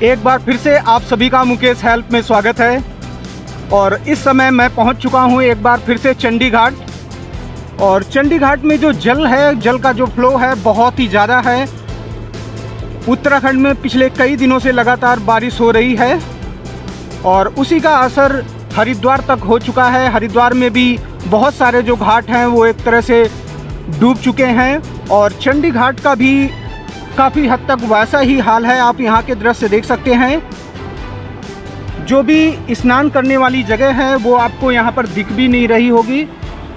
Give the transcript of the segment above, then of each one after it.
एक बार फिर से आप सभी का मुकेश हेल्प में स्वागत है। और इस समय मैं पहुंच चुका हूं एक बार फिर से चंडी घाट। और चंडी घाट में जो जल है, जल का जो फ्लो है बहुत ही ज़्यादा है। उत्तराखंड में पिछले कई दिनों से लगातार बारिश हो रही है और उसी का असर हरिद्वार तक हो चुका है। हरिद्वार में भी बहुत सारे जो घाट हैं वो एक तरह से डूब चुके हैं और चंडी घाट का भी काफ़ी हद तक वैसा ही हाल है। आप यहाँ के दृश्य देख सकते हैं। जो भी स्नान करने वाली जगह है वो आपको यहाँ पर दिख भी नहीं रही होगी।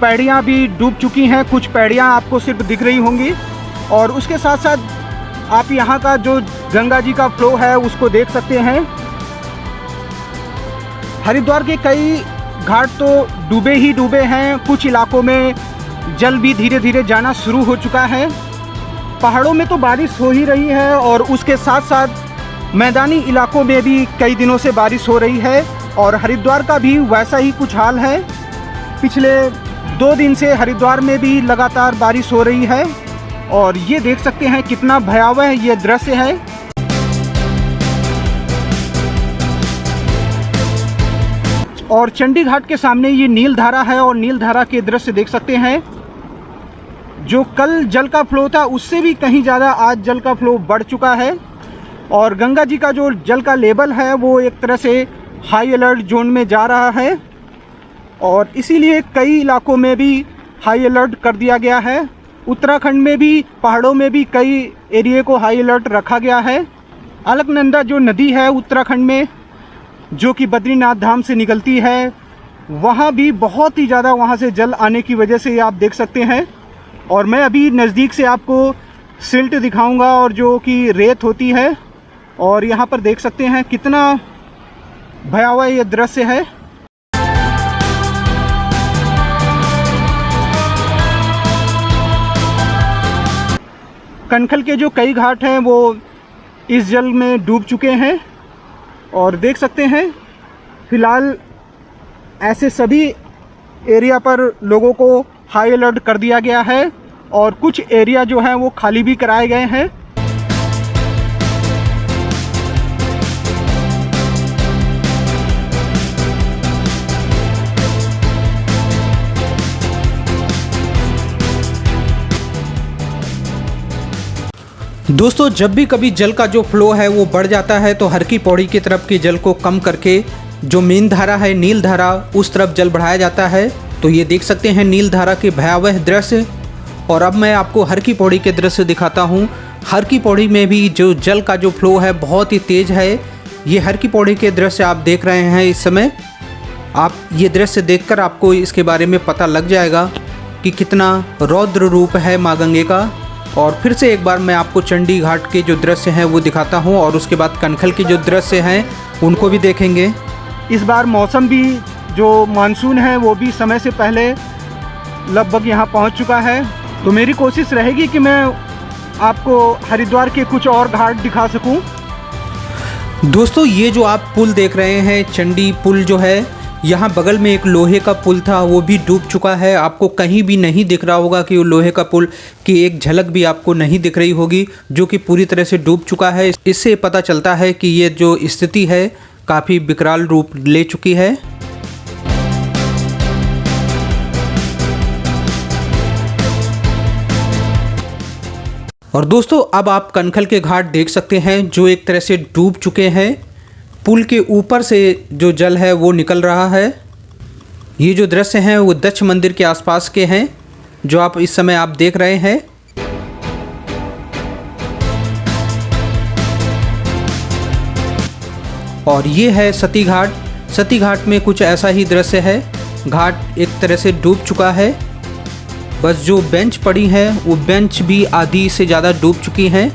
पैड़ियाँ भी डूब चुकी हैं, कुछ पैड़ियाँ आपको सिर्फ दिख रही होंगी। और उसके साथ साथ आप यहाँ का जो गंगा जी का फ्लो है उसको देख सकते हैं। हरिद्वार के कई घाट तो डूबे ही डूबे हैं, कुछ इलाकों में जल भी धीरे धीरे जाना शुरू हो चुका है। पहाड़ों में तो बारिश हो ही रही है और उसके साथ साथ मैदानी इलाकों में भी कई दिनों से बारिश हो रही है और हरिद्वार का भी वैसा ही कुछ हाल है। पिछले 2 दिन से हरिद्वार में भी लगातार बारिश हो रही है और ये देख सकते हैं कितना भयावह ये दृश्य है। और चंडी घाट के सामने ये नीलधारा है और नीलधारा के दृश्य देख सकते हैं। जो कल जल का फ्लो था उससे भी कहीं ज़्यादा आज जल का फ्लो बढ़ चुका है और गंगा जी का जो जल का लेवल है वो एक तरह से हाई अलर्ट जोन में जा रहा है और इसीलिए कई इलाकों में भी हाई अलर्ट कर दिया गया है। उत्तराखंड में भी पहाड़ों में भी कई एरिया को हाई अलर्ट रखा गया है। अलकनंदा जो नदी है उत्तराखंड में जो कि बद्रीनाथ धाम से निकलती है, वहाँ भी बहुत ही ज़्यादा वहाँ से जल आने की वजह से आप देख सकते हैं। और मैं अभी नज़दीक से आपको सिल्ट दिखाऊंगा और जो कि रेत होती है और यहाँ पर देख सकते हैं कितना भयावह ये दृश्य है। कनखल के जो कई घाट हैं वो इस जल में डूब चुके हैं और देख सकते हैं फ़िलहाल ऐसे सभी एरिया पर लोगों को हाई अलर्ट कर दिया गया है और कुछ एरिया जो हैं वो खाली भी कराए गए हैं। दोस्तों, जब भी कभी जल का जो फ्लो है वो बढ़ जाता है तो हर की पौड़ी की तरफ के जल को कम करके जो मेन धारा है नील धारा उस तरफ जल बढ़ाया जाता है। तो ये देख सकते हैं नील धारा के भयावह दृश्य। और अब मैं आपको हर की पौड़ी के दृश्य दिखाता हूँ। हर की पौड़ी में भी जो जल का जो फ्लो है बहुत ही तेज़ है। ये हर की पौड़ी के दृश्य आप देख रहे हैं इस समय। आप ये दृश्य देखकर आपको इसके बारे में पता लग जाएगा कि कितना रौद्र रूप है माँ गंगे का। और फिर से एक बार मैं आपको चंडी घाट के जो दृश्य हैं वो दिखाता हूँ और उसके बाद कनखल के जो दृश्य हैं उनको भी देखेंगे। इस बार मौसम भी जो मानसून है वो भी समय से पहले लगभग यहाँ पहुँच चुका है। तो मेरी कोशिश रहेगी कि मैं आपको हरिद्वार के कुछ और घाट दिखा सकूं। दोस्तों, ये जो आप पुल देख रहे हैं चंडी पुल जो है, यहाँ बगल में एक लोहे का पुल था वो भी डूब चुका है। आपको कहीं भी नहीं दिख रहा होगा कि वो लोहे का पुल की एक झलक भी आपको नहीं दिख रही होगी, जो कि पूरी तरह से डूब चुका है। इससे पता चलता है कि ये जो स्थिति है काफ़ी विकराल रूप ले चुकी है। और दोस्तों, अब आप कनखल के घाट देख सकते हैं जो एक तरह से डूब चुके हैं। पुल के ऊपर से जो जल है वो निकल रहा है। ये जो दृश्य हैं वो दक्ष मंदिर के आसपास के हैं जो आप इस समय आप देख रहे हैं। और ये है सती घाट। सती घाट में कुछ ऐसा ही दृश्य है। घाट एक तरह से डूब चुका है। बस जो बेंच पड़ी है वो बेंच भी आधी से ज़्यादा डूब चुकी हैं।